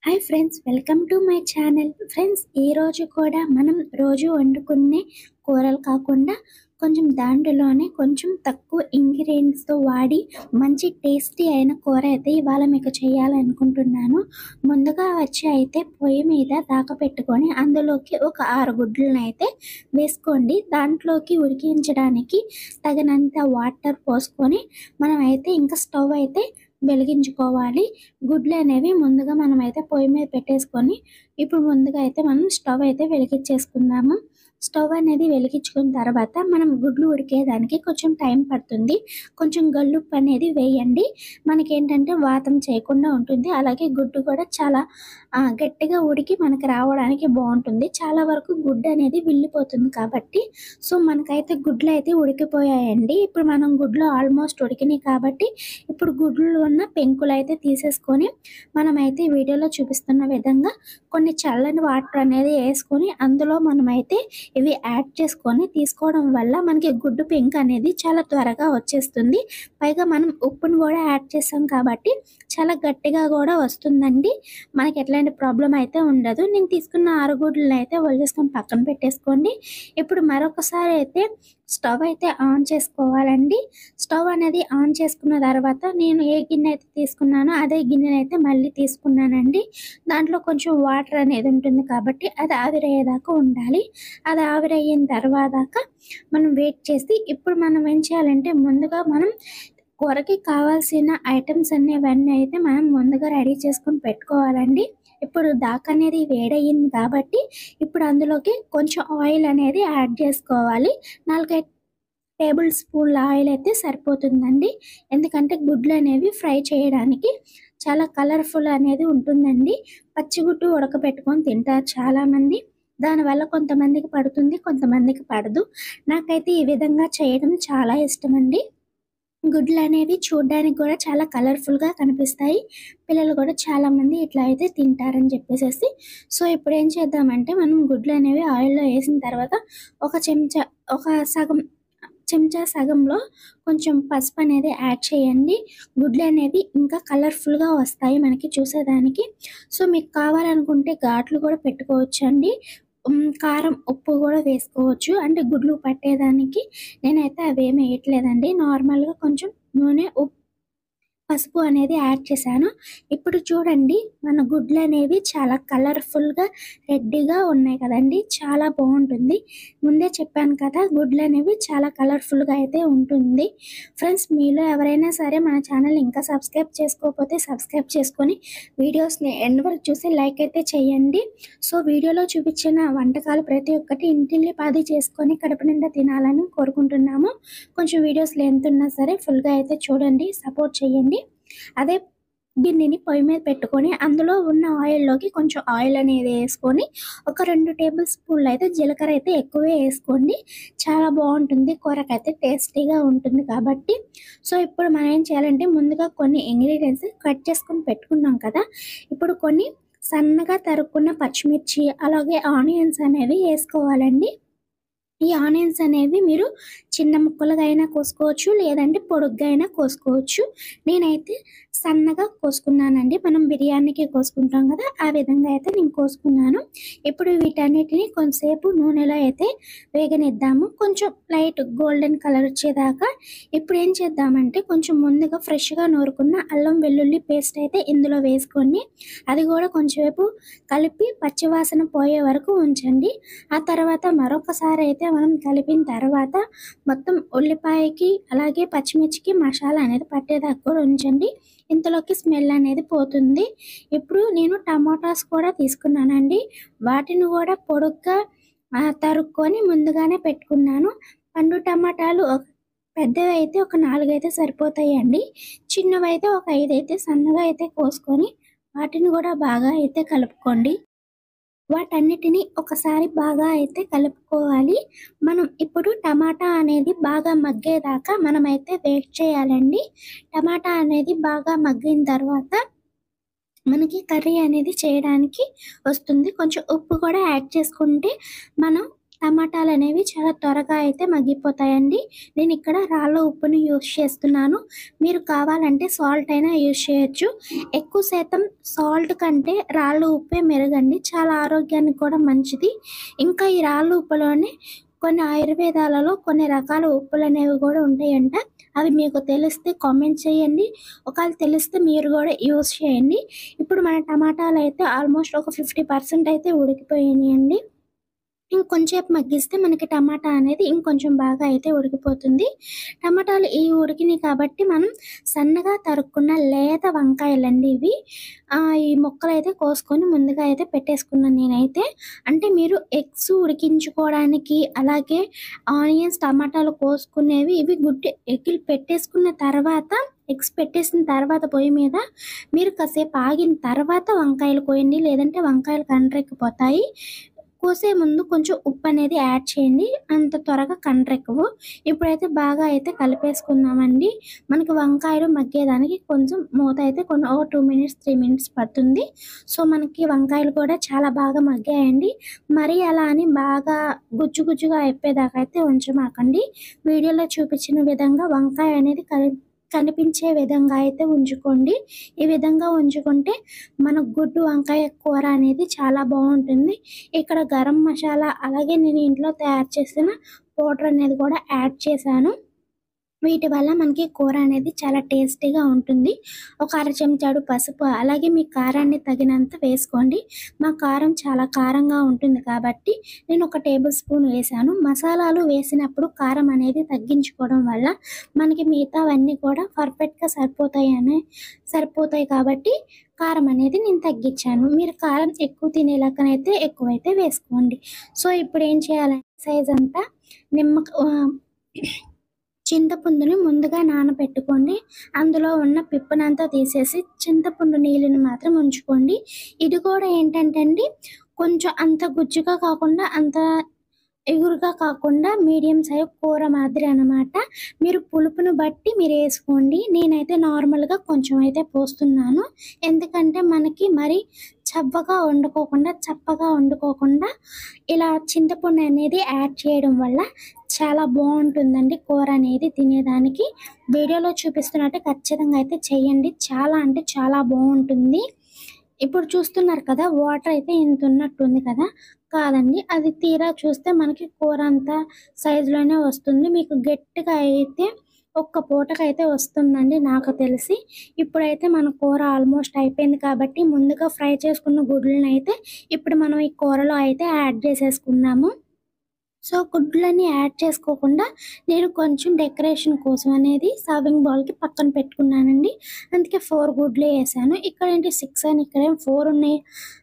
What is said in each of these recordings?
Hi friends, welcome to my channel. Friends, ఈరోజు కూడా మనం రోజు వండుకునే కూరలు కాకుండా కొంచెం దాంట్లోనే కొంచెం తక్కువ ఇంగ్రీడియంట్స్తో వాడి మంచి టేస్టీ అయిన కూర అయితే ఇవాళ మీకు చేయాలనుకుంటున్నాను. ముందుగా వచ్చి అయితే పొయ్యి మీద పెట్టుకొని అందులోకి ఒక 6 గుడ్లను అయితే వేసుకోండి. దాంట్లోకి ఉడికించడానికి తగినంత వాటర్ పోసుకొని మనం అయితే ఇంకా స్టవ్ అయితే వెలిగించుకోవాలి. గుడ్లు అనేవి ముందుగా మనమైతే పొయ్యి మీద పెట్టేసుకొని ఇప్పుడు ముందుగా అయితే మనం స్టవ్ అయితే వెలిగించేసుకుందాము. స్టవ్ అనేది వెలిగించుకున్న తర్వాత మనం గుడ్లు ఉడికేదానికి కొంచెం టైం పడుతుంది. కొంచెం గల్లుప్పు అనేది వేయండి. మనకేంటంటే వాతం చేయకుండా ఉంటుంది. అలాగే గుడ్డు కూడా చాలా గట్టిగా ఉడికి మనకి రావడానికి బాగుంటుంది. చాలా వరకు గుడ్డు అనేది విల్లిపోతుంది కాబట్టి మనకైతే గుడ్లు అయితే ఉడికిపోయాయండి. ఇప్పుడు మనం గుడ్లు ఆల్మోస్ట్ ఉడికినాయి కాబట్టి ఇప్పుడు గుడ్లు ఉన్న పెంకులు అయితే తీసేసుకొని మనమైతే వీడియోలో చూపిస్తున్న విధంగా కొన్ని చల్లని వాటర్ అనేది వేసుకొని అందులో మనమైతే ఇవి యాడ్ చేసుకొని తీసుకోవడం వల్ల మనకి గుడ్డు పెంకు అనేది చాలా త్వరగా వచ్చేస్తుంది. పైగా మనం ఉప్పును కూడా యాడ్ చేసాం కాబట్టి చాలా గట్టిగా కూడా వస్తుందండి. మనకి ఎట్లాంటి ప్రాబ్లం అయితే ఉండదు. నేను తీసుకున్న 6 గుడ్లను అయితే వదిలేసుకొని పక్కన పెట్టేసుకోండి. ఇప్పుడు మరొకసారి అయితే స్టవ్ అయితే ఆన్ చేసుకోవాలండి. స్టవ్ అనేది ఆన్ చేసుకున్న తర్వాత నేను ఏ గిన్నె అయితే తీసుకున్నానో అదే గిన్నెని అయితే మళ్ళీ తీసుకున్నానండి. దాంట్లో కొంచెం వాటర్ అనేది ఉంటుంది కాబట్టి అది ఆవిరయ్యేదాకా ఉండాలి. అది ఆవిరయ్యిన తర్వాత మనం వెయిట్ చేసి ఇప్పుడు మనం ఏం చేయాలంటే ముందుగా మనం కూరకి కావాల్సిన ఐటమ్స్ అనేవన్నీ అయితే మనం ముందుగా రెడీ చేసుకొని పెట్టుకోవాలండి. ఇప్పుడు అనేది వేడయింది కాబట్టి ఇప్పుడు అందులోకి కొంచెం ఆయిల్ అనేది యాడ్ చేసుకోవాలి. 4 టేబుల్ స్పూన్ల ఆయిల్ అయితే సరిపోతుందండి. ఎందుకంటే గుడ్లు అనేవి ఫ్రై చేయడానికి చాలా కలర్ఫుల్ అనేది ఉంటుందండి. పచ్చిగుడ్డు ఉడకబెట్టుకొని తింటారు చాలామంది. దానివల్ల కొంతమందికి పడుతుంది, కొంతమందికి పడదు. నాకైతే ఈ విధంగా చేయడం చాలా ఇష్టమండి. గుడ్లు అనేవి చూడడానికి కూడా చాలా కలర్ఫుల్గా కనిపిస్తాయి. పిల్లలు కూడా చాలామంది ఇట్లా అయితే తింటారని చెప్పేసి ఇప్పుడు ఏం చేద్దామంటే మనం గుడ్లు అనేవి ఆయిల్లో వేసిన తర్వాత ఒక చెంచా సగంలో కొంచెం పసుపు అనేది యాడ్ చేయండి. గుడ్లు అనేవి ఇంకా కలర్ఫుల్గా వస్తాయి మనకి చూసేదానికి. మీకు కావాలనుకుంటే ఘాట్లు కూడా పెట్టుకోవచ్చు అండి. కారం, ఉప్పు కూడా వేసుకోవచ్చు. అంటే గుడ్లు పట్టేదానికి నేనైతే అవేమి వేయట్లేదండి. నార్మల్గా కొంచెం నూనె, పసుపు అనేది యాడ్ చేశాను. ఇప్పుడు చూడండి మన గుడ్లు అనేవి చాలా కలర్ఫుల్గా రెడ్గా ఉన్నాయి కదండి. చాలా బాగుంటుంది. ముందే చెప్పాను కదా, గుడ్లు అనేవి చాలా కలర్ఫుల్గా అయితే ఉంటుంది. ఫ్రెండ్స్, మీలో ఎవరైనా సరే మన ఛానల్ ఇంకా సబ్స్క్రైబ్ చేసుకోకపోతే సబ్స్క్రైబ్ చేసుకొని వీడియోస్ని ఎండ్ వరకు చూసి లైక్ అయితే చేయండి. వీడియోలో చూపించిన వంటకాలు ప్రతి ఒక్కటి ఇంటిల్లి పాది చేసుకొని కడుపు నిండా తినాలని కోరుకుంటున్నాము. కొంచెం వీడియోస్ లెంత్ ఉన్నా సరే ఫుల్గా అయితే చూడండి, సపోర్ట్ చేయండి. అదే గిన్నెని పొయ్యి మీద పెట్టుకొని అందులో ఉన్న ఆయిల్లోకి కొంచెం ఆయిల్ అనేది వేసుకొని ఒక 2 టేబుల్ స్పూన్లు అయితే జీలకర్ర అయితే ఎక్కువే వేసుకోండి. చాలా బాగుంటుంది, కూరకైతే టేస్టీగా ఉంటుంది కాబట్టి. ఇప్పుడు మనం ఏం చేయాలంటే ముందుగా కొన్ని ఇంగ్రీడియంట్స్ కట్ చేసుకొని పెట్టుకున్నాం కదా. ఇప్పుడు కొన్ని సన్నగా తరుక్కున్న పచ్చిమిర్చి అలాగే ఆనియన్స్ అనేవి వేసుకోవాలండి. ఈ ఆనియన్స్ అనేవి మీరు చిన్న ముక్కలుగా అయినా కోసుకోవచ్చు, లేదంటే పొడుగ్గా అయినా కోసుకోవచ్చు. నేనైతే సన్నగా కోసుకున్నానండి. మనం బిర్యానీకి కోసుకుంటాం కదా, ఆ విధంగా అయితే నేను కోసుకున్నాను. ఇప్పుడు వీటన్నిటిని కొంతసేపు నూనెలో అయితే వేగనిద్దాము, కొంచెం లైట్ గోల్డెన్ కలర్ వచ్చేదాకా. ఇప్పుడు ఏం చేద్దామంటే కొంచెం ముందుగా ఫ్రెష్గా నూరుకున్న అల్లం వెల్లుల్లి పేస్ట్ అయితే ఇందులో వేసుకోండి. అది కూడా కొంచెంసేపు కలిపి పచ్చివాసన పోయే వరకు ఉంచండి. ఆ తర్వాత మరొకసారి అయితే మనం కలిపిన తర్వాత మొత్తం ఉల్లిపాయకి అలాగే పచ్చిమిర్చికి మసాలా అనేది పట్టేదాకా కూడా ఉంచండి. ఇంతలోకి స్మెల్ అనేది పోతుంది. ఇప్పుడు నేను టమాటాస్ కూడా తీసుకున్నానండి. వాటిని కూడా పొడుగ్గా తరుక్కొని ముందుగానే పెట్టుకున్నాను. పండు టమాటాలు పెద్దవి అయితే ఒక 4 అయితే సరిపోతాయండి. చిన్నవి అయితే ఒక 5 అయితే సన్నగా అయితే కోసుకొని వాటిని కూడా బాగా అయితే కలుపుకోండి. వాటన్నిటిని ఒకసారి బాగా అయితే కలుపుకోవాలి. మనం ఇప్పుడు టమాటా అనేది బాగా మగ్గేదాకా మనమైతే వెయిట్ చేయాలండి. టమాటా అనేది బాగా మగ్గిన తర్వాత మనకి కర్రీ అనేది చేయడానికి వస్తుంది. కొంచెం ఉప్పు కూడా యాడ్ చేసుకుంటే మనం టమాటాలు అనేవి చాలా త్వరగా అయితే మగ్గిపోతాయండి. నేను ఇక్కడ రాళ్ళ ఉప్పుని యూజ్ చేస్తున్నాను. మీరు కావాలంటే సాల్ట్ అయినా యూజ్ చేయొచ్చు. ఎక్కువ శాతం సాల్ట్ కంటే రాళ్ళ ఉప్పే మెరుగండి. చాలా ఆరోగ్యానికి కూడా మంచిది. ఇంకా ఈ రాళ్ళ ఉప్పులోనే కొన్ని ఆయుర్వేదాలలో కొన్ని రకాల ఉప్పులనేవి కూడా ఉంటాయంట. అవి మీకు తెలిస్తే కామెంట్ చేయండి. ఒకవేళ తెలిస్తే మీరు కూడా యూజ్ చేయండి. ఇప్పుడు మన టమాటాలైతే ఆల్మోస్ట్ ఒక 50% అయితే ఉడికిపోయినాయండి. ఇంకొంచేపు మగ్గిస్తే మనకి టమాటా అనేది ఇంకొంచెం బాగా అయితే ఉడికిపోతుంది. టమాటాలు ఉడికినాయి కాబట్టి మనం సన్నగా తరుక్కున్న లేత వంకాయలండి ఇవి. ఈ ముక్కలైతే కోసుకొని ముందుగా అయితే పెట్టేసుకున్నాను నేనైతే. అంటే మీరు ఎగ్స్ ఉడికించుకోవడానికి అలాగే ఆనియన్స్, టమాటాలు కోసుకునేవి ఇవి ఎగ్గులు పెట్టేసుకున్న తర్వాత ఎగ్స్ పెట్టేసిన తర్వాత పొయ్యి మీద మీరు కాసేపు ఆగిన తర్వాత వంకాయలు కోయండి. లేదంటే వంకాయలు కండ్రెక్కిపోతాయి. కోసే ముందు కొంచెం ఉప్పు అనేది యాడ్ చేయండి. అంత త్వరగా కండ్రెక్కవు. ఇప్పుడైతే బాగా అయితే కలిపేసుకుందామండి. మనకి వంకాయలు మగ్గేదానికి కొంచెం మూత అయితే ఓ 2 మినిట్స్ 3 మినిట్స్ పడుతుంది. సో మనకి వంకాయలు కూడా చాలా బాగా మగ్గాయండి. మరీ అలా అని బాగా గుజ్జు గుజ్జుగా అయిపోయేదాకా అయితే ఉంచమాకండి. వీడియోలో చూపించిన విధంగా వంకాయ అనేది కనిపించే విధంగా అయితే ఉంచుకోండి. ఈ విధంగా ఉంచుకుంటే మన గుడ్డు వంకాయ కూర అనేది చాలా బాగుంటుంది. ఇక్కడ గరం మసాలా అలాగే నేను ఇంట్లో తయారు చేసిన పౌడర్ అనేది కూడా యాడ్ చేశాను. వీటి వల్ల మనకి కూర అనేది చాలా టేస్టీగా ఉంటుంది. ఒక అర చెంచాడు పసుపు అలాగే మీ కారాన్ని తగినంత వేసుకోండి. మా కారం చాలా కారంగా ఉంటుంది కాబట్టి నేను 1 టేబుల్ స్పూన్ వేసాను. మసాలాలు వేసినప్పుడు కారం అనేది తగ్గించుకోవడం వల్ల మనకి మిగతావన్నీ కూడా పర్ఫెక్ట్గా సరిపోతాయి కాబట్టి కారం అనేది నేను తగ్గించాను. మీరు కారం ఎక్కువ తినేలాగానైతే ఎక్కువైతే వేసుకోండి. సో ఇప్పుడు ఏం చేయాలంటే సైజ్ అంతా చింతపుండుని ముందుగా నానబెట్టుకోండి. అందులో ఉన్న పిప్పునంతా తీసేసి చింతపుండు నీళ్ళని మాత్రం ఉంచుకోండి. ఇది కూడా ఏంటంటే అండి కొంచెం అంత గుజ్జుగా కాకుండా అంత ఎగురుగా కాకుండా మీడియం సైజ్ కూర మాదిరి అనమాట. మీరు పులుపును బట్టి మీరు వేసుకోండి. నేనైతే నార్మల్గా కొంచెం అయితే పోస్తున్నాను. ఎందుకంటే మనకి మరి చప్పగా వండుకోకుండా ఇలా చింతపండు అనేది యాడ్ చేయడం వల్ల చాలా బాగుంటుందండి కూర అనేది తినేదానికి. వీడియోలో చూపిస్తున్నట్టు ఖచ్చితంగా అయితే చేయండి. చాలా అంటే చాలా బాగుంటుంది. ఇప్పుడు చూస్తున్నారు కదా వాటర్ అయితే ఇంత ఉన్నట్టుంది కదా, కాదండి అది తీరా చూస్తే మనకి కూర అంతా సైజులోనే వస్తుంది. మీకు గట్టిగా అయితే ఒక్క పూటకైతే వస్తుందండి నాకు తెలిసి. ఇప్పుడైతే మన కూర ఆల్మోస్ట్ అయిపోయింది కాబట్టి ముందుగా ఫ్రై చేసుకున్న గుడ్లను అయితే ఇప్పుడు మనం ఈ కూరలో అయితే యాడ్ చేసేసుకుందాము. సో గుడ్లన్నీ యాడ్ చేసుకోకుండా నేను కొంచెం డెకరేషన్ కోసం అనేది సర్వింగ్ బౌల్కి పక్కన పెట్టుకున్నానండి. అందుకే 4 గుడ్లు వేసాను. ఇక్కడ ఏంటి 6 అని ఇక్కడ 4 ఉన్నాయి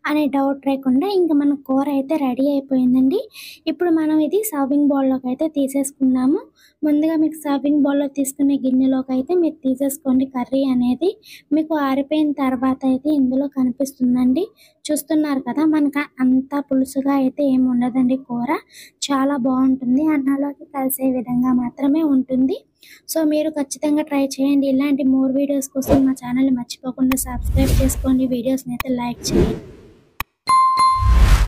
అనే డౌట్ లేకుండా ఇంకా మన కూర అయితే రెడీ అయిపోయిందండి. ఇప్పుడు మనం ఇది సర్వింగ్ బౌల్లోకి అయితే తీసేసుకుందాము. ముందుగా మీకు సర్వింగ్ బౌల్లో తీసుకునే గిన్నెలోకి అయితే మీరు తీసేసుకోండి. కర్రీ అనేది మీకు ఆరిపోయిన తర్వాత అయితే ఇందులో కనిపిస్తుందండి. చూస్తున్నారు కదా మనకు అంత పులుసుగా అయితే ఏమి ఉండదండి. కూర చాలా బాగుంటుంది. అన్నంలోకి కలిసే విధంగా మాత్రమే ఉంటుంది. సో మీరు ఖచ్చితంగా ట్రై చేయండి. ఇలాంటి మోర్ వీడియోస్ కోసం మా ఛానల్ని మర్చిపోకుండా సబ్స్క్రైబ్ చేసుకోండి. వీడియోస్ని అయితే లైక్ చేయండి.